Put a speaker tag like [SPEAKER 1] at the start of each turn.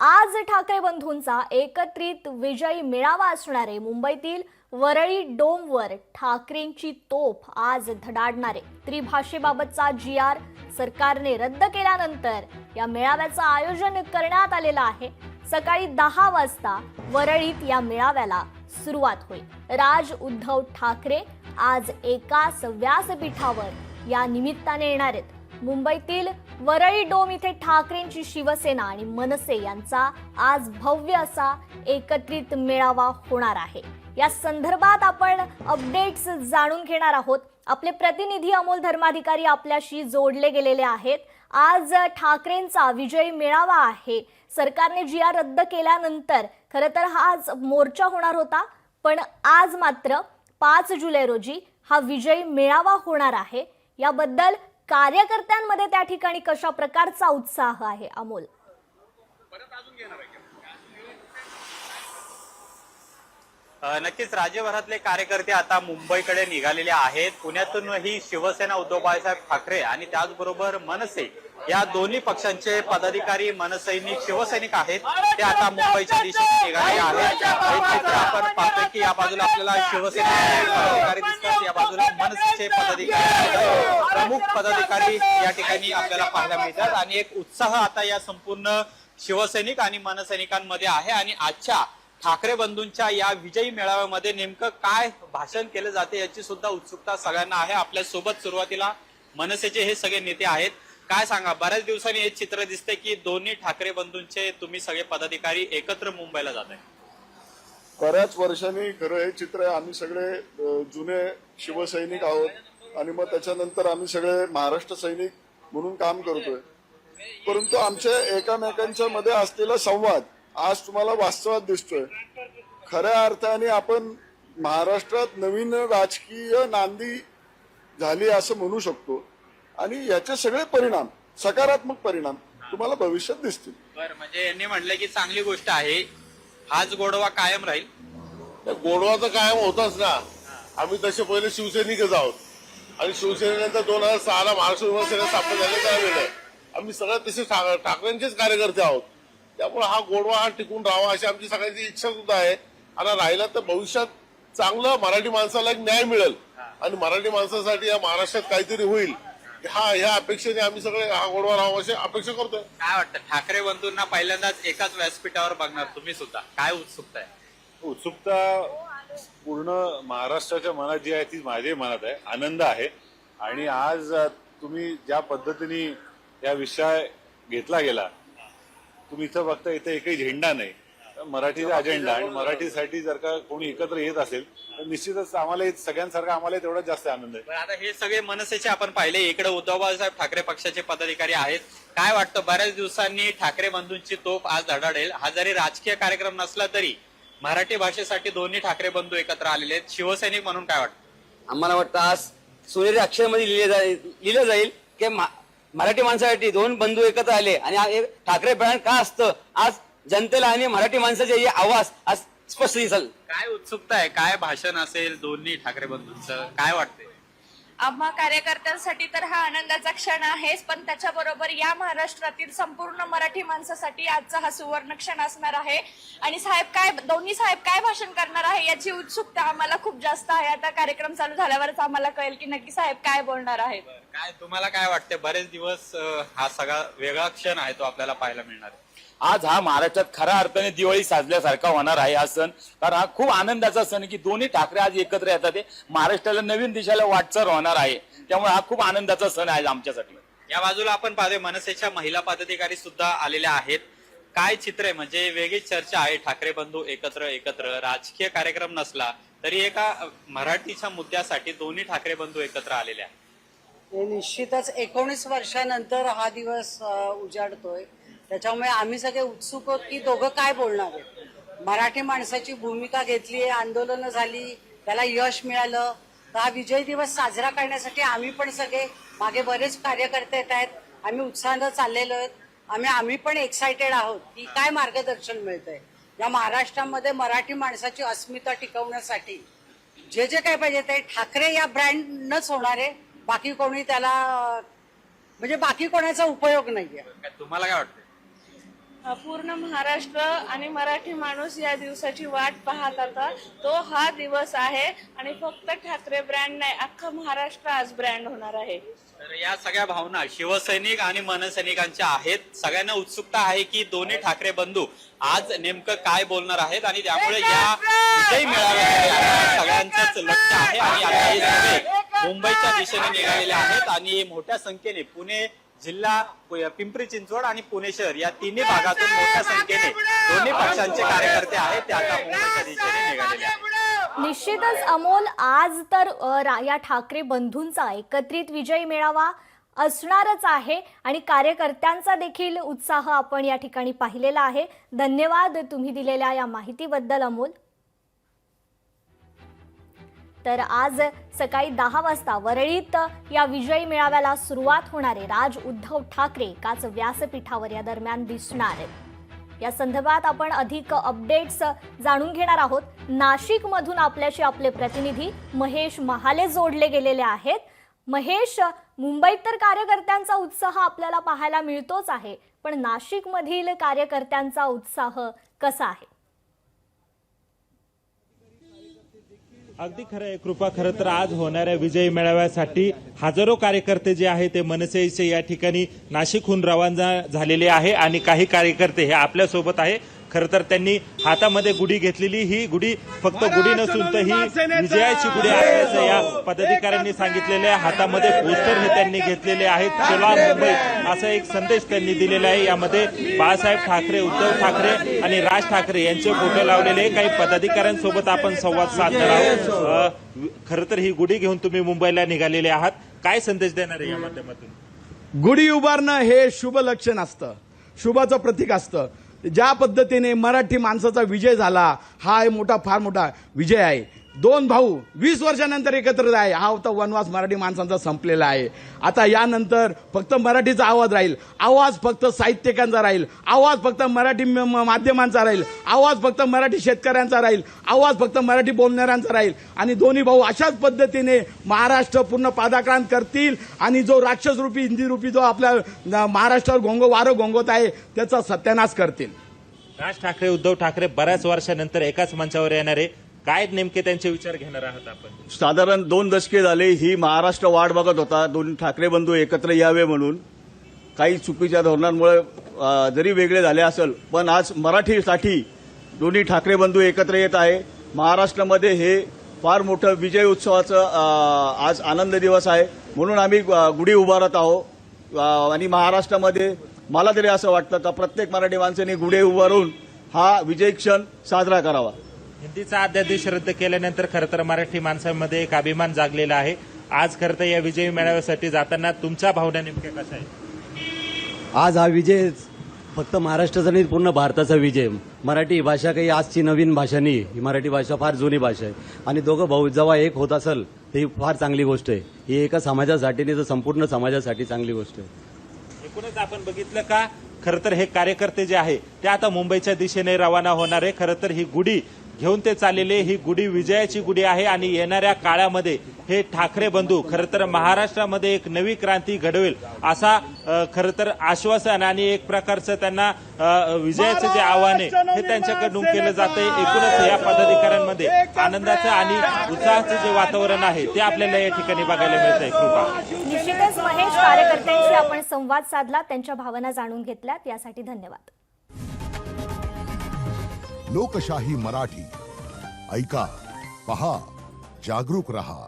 [SPEAKER 1] आज ठाकरे बंधूंचा एकत्रित विजयी मेळावा असणार आहे। मुंबईतील वरळी डोमवर ठाकरेंची तोफ आज धडाडणार आहे। त्रिभाषेबाबतचा GR सरकारने रद्द केल्यानंतर या मेळाव्याचं आयोजन करण्यात आलेलं आहे। सकाळी 10 वाजता वरळीत या मेळाव्याला सुरुवात होईल। राज उद्धव ठाकरे आज एकाच व्यासपीठावर या निमित्ताने येणार आहेत। मुंबईतील वरळी डोम इथे ठाकरेंची शिवसेना आणि मनसे यांचा आज भव्य असा एकत्रित मेळावा होणार आहे। या संदर्भात आपण अपडेट्स जाणून घेणार आहोत। आपले प्रतिनिधी अमोल धर्माधिकारी आपल्याशी जोडले गेलेले आहेत। आज ठाकरेंचा विजयी मेळावा आहे। सरकारने GR रद्द केल्यानंतर खरं तर हा आज मोर्चा होणार होता, पण आज मात्र 5 जुलै रोजी हा विजयी मेळावा होणार आहे। याबद्दल कार्यकर्त्यांमध्ये त्या ठिकाणी कशा प्रकारचा उत्साह आहे अमोल?
[SPEAKER 2] नक्कीच राज्यभरातले कार्यकर्ते आता मुंबईकडे निघालेले आहेत। पुण्यातूनही शिवसेना उद्धव बाळासाहेब ठाकरे आणि त्याचबरोबर मनसे या दोन्ही पक्षांचे पदाधिकारी मनसैनिक शिवसैनिक आहेत, ते आता मुंबईच्या दिशेने निघालेले आहेत। हे चित्र आपण पाहतोय की या बाजूला आपल्याला शिवसेनेचे पदाधिकारी दिसतात, या बाजूला मनसेचे पदाधिकारी प्रमुख पदाधिकारी या ठिकाणी आपल्याला पाहायला मिळतात आणि एक उत्साह आता या संपूर्ण शिवसैनिक आणि मनसैनिकांमध्ये आहे। आणि आजच्या ठाकरे बंधूंच्या या विजयी मेळाव्यामध्ये नेमकं काय भाषण केलं जाते याची सुद्धा उत्सुकता सगळ्यांना आहे। आपल्या सोबत सुरुवातीला मनसेचे हे सगळे नेते आहेत। काय सांगा, बऱ्याच दिवसांनी हे चित्र दिसते की दोन्ही ठाकरे बंधूंचे तुम्ही सगळे पदाधिकारी एकत्र मुंबईला जात आहे।
[SPEAKER 3] बऱ्याच वर्षांनी खरं हे चित्र आहे। आम्ही सगळे जुने शिवसैनिक आहोत आणि मग त्याच्यानंतर आम्ही सगळे महाराष्ट्र सैनिक म्हणून काम करतोय, परंतु आमच्या एकामेकांच्या मध्ये असलेला संवाद आज तुम्हाला वास्तवात दिसतोय। खऱ्या अर्थाने आपण महाराष्ट्रात नवीन राजकीय नांदी झाली असं म्हणू शकतो आणि याचे सगळे परिणाम, सकारात्मक परिणाम तुम्हाला भविष्यात दिसतील।
[SPEAKER 2] बरं, म्हणजे यांनी म्हटलं की चांगली गोष्ट आहे, हाच गोडवा कायम राहील।
[SPEAKER 4] गोडवा तर कायम होताच ना। आम्ही तसे पहिले शिवसैनिकच आहोत आणि शिवसेनेनंतर 2006 महाराष्ट्र शिवसेना स्थापन झाले त्यावेळेला आम्ही सगळ्यात तसे ठाकरेंचेच कार्यकर्ते आहोत। त्यामुळे हा गोडवा हा टिकून राहावा अशी आमची सगळ्यांची इच्छा सुद्धा आहे। आणि राहिला तर भविष्यात चांगलं मराठी माणसाला एक न्याय मिळेल आणि मराठी माणसासाठी या महाराष्ट्रात काहीतरी होईल ह्या अपेक्षेने आम्ही सगळे हा गोडवा राहावा अशी अपेक्षा करतोय।
[SPEAKER 2] काय वाटतं, ठाकरे बंधूंना पहिल्यांदाच एकाच व्यासपीठावर बघणार तुम्ही सुद्धा, काय उत्सुकता आहे?
[SPEAKER 5] उत्सुकता पूर्ण महाराष्ट्राच्या मनात जी आहे ती माझ्याही मनात आहे, आनंद आहे। आणि आज तुम्ही ज्या पद्धतीने या विषय घेतला गेला, तुम्ही इथं बघता इथे एकही झेंडा नाही, मराठीचा अजेंडा आणि मराठीसाठी जर का कोणी एकत्र येत असेल तर निश्चितच आम्हाला सगळ्यांसारखा आम्हाला तेवढाच जास्त आनंद आहे।
[SPEAKER 2] आता हे सगळे मनसेचे आपण पाहिले, इकडे उद्धव बाळासाहेब ठाकरे पक्षाचे पदाधिकारी आहेत। काय वाटतं, बऱ्याच दिवसांनी ठाकरे बंधूंची तोफ आज धडाडेल? हा जरी राजकीय कार्यक्रम नसला तरी मराठी भाषेसाठी दोन्ही ठाकरे बंधू एकत्र आलेले आहेत। शिवसैनिक म्हणून काय वाटतं?
[SPEAKER 6] आम्हाला वाटतं आज सोनेरी अक्षरमध्ये लिहिलं जाईल की मराठी माणसासाठी दोन बंधू एकत्र आले आणि ठाकरे ब्रँड का असतं आज जनतेला आणि मराठी माणसाचे हे आवाज आज स्पष्ट दिसेल।
[SPEAKER 2] काय उत्सुकता आहे, काय भाषण असेल दोन्ही ठाकरे बंधूंचं, काय वाटतंय?
[SPEAKER 7] आम्हा कार्यकर्त्यांसाठी तर हा आनंदाचा क्षण आहेच, पण त्याच्याबरोबर या महाराष्ट्रातील संपूर्ण मराठी माणसासाठी आजचा हा सुवर्ण क्षण असणार आहे। आणि दोन्ही साहेब काय भाषण करणार आहे याची उत्सुकता आम्हाला खूप जास्त आहे। आता कार्यक्रम चालू झाल्यावरच आम्हाला कळेल की नक्की साहेब काय बोलणार आहेत।
[SPEAKER 2] काय तुम्हाला काय वाटतं, बरेच दिवस हा सगळा वेगळा क्षण आहे तो आपल्याला पाहायला मिळणार आहे।
[SPEAKER 8] आज हा महाराष्ट्रात खऱ्या अर्थाने दिवाळी साजल्यासारखा होणार आहे हा सण, कारण हा खूप आनंदाचा सण आहे की दोन्ही ठाकरे आज एकत्र येतात। महाराष्ट्राला नवीन दिशेला वाटचाल होणार आहे, त्यामुळे हा खूप आनंदाचा सण आहे आमच्यासाठी।
[SPEAKER 2] या बाजूला आपण पाहतोय मनसेच्या महिला पदाधिकारी सुद्धा आलेल्या आहेत। काय चित्र आहे, म्हणजे वेगळी चर्चा आहे, ठाकरे बंधू एकत्र राजकीय कार्यक्रम नसला तरी एका मराठीच्या मुद्द्यासाठी दोन्ही ठाकरे बंधू एकत्र आलेले आहेत।
[SPEAKER 9] निश्चितच 19 वर्षानंतर हा दिवस उजाडतोय, त्याच्यामुळे आम्ही सगळे उत्सुक आहोत की दोघं काय बोलणार आहेत। मराठी माणसाची भूमिका घेतली, आंदोलनं झाली, त्याला यश मिळालं, तर हा विजय दिवस साजरा करण्यासाठी आम्ही पण सगळे मागे बरेच कार्यकर्ते येत आहेत, आम्ही उत्साहानं चाललेलो आहेत। आम्ही पण एक्सायटेड आहोत की काय मार्गदर्शन मिळतंय या महाराष्ट्रामध्ये मराठी माणसाची अस्मिता टिकवण्यासाठी। जे काय पाहिजे ते ठाकरे या ब्रँडनच होणार आहे, बाकी कोणी त्याला म्हणजे बाकी कोणाचा उपयोग नाहीये।
[SPEAKER 2] तुम्हाला काय वाटतं?
[SPEAKER 7] पूर्ण महाराष्ट्र आणि मराठी माणूस या दिवसाची वाट पाहत होता. तो हा दिवस आहे आणि फक्त ठाकरे ब्रँड नाही, अख्खं महाराष्ट्र आज ब्रँड होणार आहे.
[SPEAKER 2] तर या सगळ्या भावना शिवसैनिक आणि मनसैनिकांच्या आहेत. सगळ्यांना उत्सुकता आहे की दोन्ही ठाकरे बंधू आज नेमकं काय बोलणार आहेत आणि त्यामुळे या विजयी मेळाव्यात सगळ्यांचंच लक्ष आहे. आणि आता हे सगळे मुंबईच्या दिशेने निघालेले आहेत आणि मोठ्या संख्येने पुणे जिल्हा, पिंपरी चिंचवड आणि पुणे शहर या तिन्ही भागातून मोठ्या संख्येने दोन्ही पक्षांचे कार्यकर्ते आहेत ते आता मुंबईच्या दिशेने निघालेले आहेत.
[SPEAKER 1] निश्चितच अमोल, आज तर या ठाकरे बंधूंचा एकत्रित विजयी मेळावा असणारच आहे आणि कार्यकर्त्यांचा देखील उत्साह आपण या ठिकाणी पाहिलेला आहे. धन्यवाद तुम्ही दिलेल्या या माहितीबद्दल अमोल. तर आज सकाळी 10 वाजता वरळीत या विजयी मेळाव्याला सुरुवात होणार आहे. राज उद्धव ठाकरे एकाच व्यासपीठावर या दरम्यान दिसणार आहेत. या संदर्भात आपण अधिक अपडेट्स जाणून घेणार आहोत. नाशिकमधून आपल्याशी आपले प्रतिनिधी महेश महाले जोडले गेलेले आहेत. महेश, मुंबईत तर कार्यकर्त्यांचा उत्साह आपल्याला पाहायला मिळतोच आहे, पण नाशिकमधील कार्यकर्त्यांचा उत्साह कसा आहे?
[SPEAKER 10] अगदी खरं आहे कृपा. खरं तर आज होणाऱ्या विजयी मेळाव्यासाठी हजारो कार्यकर्ते जे आहे ते मनसेचे या ठिकाणी नाशिकहून रवाना झालेले आहे आणि काही कार्यकर्ते हे आपल्यासोबत आहे. खरं तर त्यांनी हातामध्ये गुढी घेतलेली. ही गुढी फक्त गुढी नसून तर ही विजयाची गुढी असल्याचं या पदाधिकाऱ्यांनी सांगितलेलं आहे. हातामध्ये पोस्टर हे त्यांनी घेतलेले आहेत. चला मुंबई असा एक संदेश त्यांनी दिलेला आहे. यामध्ये बाळासाहेब ठाकरे, उद्धव ठाकरे आणि राज ठाकरे यांचे फोटो लावलेले. काही पदाधिकाऱ्यांसोबत आपण संवाद साधणार आहोत. खरं तर ही गुढी घेऊन तुम्ही मुंबईला निघालेले आहात. काय संदेश देणार आहे या माध्यमातून?
[SPEAKER 11] गुढी उभारणं हे शुभ लक्षण असतं, शुभाचं प्रतीक असतं. ज्या पद्धतीने मराठी माणसाचा विजय झाला हा मोठा, फार मोठा विजय आहे. दोन भाऊ 20 वर्षानंतर एकत्र आहे. हा होता वनवास मराठी माणसांचा संपलेला आहे. आता यानंतर फक्त मराठीचा आवाज राहील, आवाज फक्त साहित्यिकांचा राहील, आवाज फक्त मराठी माध्यमांचा राहील, आवाज फक्त मराठी शेतकऱ्यांचा राहील, आवाज फक्त मराठी बोलणाऱ्यांचा राहील. आणि दोन्ही भाऊ अशाच पद्धतीने महाराष्ट्र पूर्ण पादाक्रांत करतील आणि जो राक्षस रूपी, हिंदी रूपी जो आपल्या महाराष्ट्रावर वारं घोंगवत आहे त्याचा सत्यानाश करतील.
[SPEAKER 10] राज ठाकरे, उद्धव ठाकरे बऱ्याच वर्षानंतर एकाच मंचावर येणार आहे. काय नेमके त्यांचे विचार घेणार आहात आपण?
[SPEAKER 12] साधारण 2 दशके झाले ही महाराष्ट्र वाट बघत होता दोन्ही ठाकरे बंधू एकत्र यावे म्हणून. काही चुकीच्या धोरणांमुळे जरी वेगळे झाले असेल पण आज मराठीसाठी दोन्ही ठाकरे बंधू एकत्र येत आहे. महाराष्ट्रामध्ये हे फार मोठं विजय उत्सवाचं आज आनंद दिवस आहे म्हणून आम्ही गुढी उभारत आहोत. आणि महाराष्ट्रामध्ये मला तरी असं वाटतं का प्रत्येक मराठी माणसाने गुढी उभारून हा विजय क्षण साजरा करावा.
[SPEAKER 10] हिंदीचा अध्यादेश रद्द केल्यानंतर खरं तर मराठी माणसांमध्ये एक अभिमान जागलेला आहे. आज खरं तर या विजयी मेळाव्यासाठी जाताना तुमच्या भावना नेमक्या कशा आहेत?
[SPEAKER 13] आज हा विजय फक्त महाराष्ट्राचा नाही, पूर्ण भारताचा विजय. मराठी भाषा काही आजची नवीन भाषा नाही, ही मराठी भाषा फार जुनी भाषा आहे. आणि दोघं भाऊ जेव्हा एक होत असेल ही फार चांगली गोष्ट आहे. ही एका समाजासाठी नाही तर संपूर्ण समाजासाठी चांगली गोष्ट आहे.
[SPEAKER 10] एकूणच आपण बघितलं का खरं तर हे कार्यकर्ते जे आहे ते आता मुंबईच्या दिशेने रवाना होणार आहे. खरं तर ही गुढी घेऊन ते चाललेले, ही गुढी विजयाची गुढी आहे आणि येणाऱ्या काळामध्ये हे ठाकरे बंधू खरं तर महाराष्ट्रामध्ये एक नवी क्रांती घडवेल असा खरं तर आश्वासन आणि एक प्रकारचं त्यांना विजयाचं जे आव्हान आहे हे त्यांच्याकडून केलं जातंय. एकूणच या पदाधिकाऱ्यांमध्ये आनंदाचं आणि उत्साहाचं जे वातावरण आहे ते आपल्याला या ठिकाणी बघायला मिळतंय. कृपा.
[SPEAKER 1] निश्चितच महेश, कार्यकर्त्यांशी आपण संवाद साधला, त्यांच्या भावना जाणून घेतल्यात, यासाठी धन्यवाद.
[SPEAKER 14] लोकशाही मराठी ऐका, पहा, जागरूक रहा.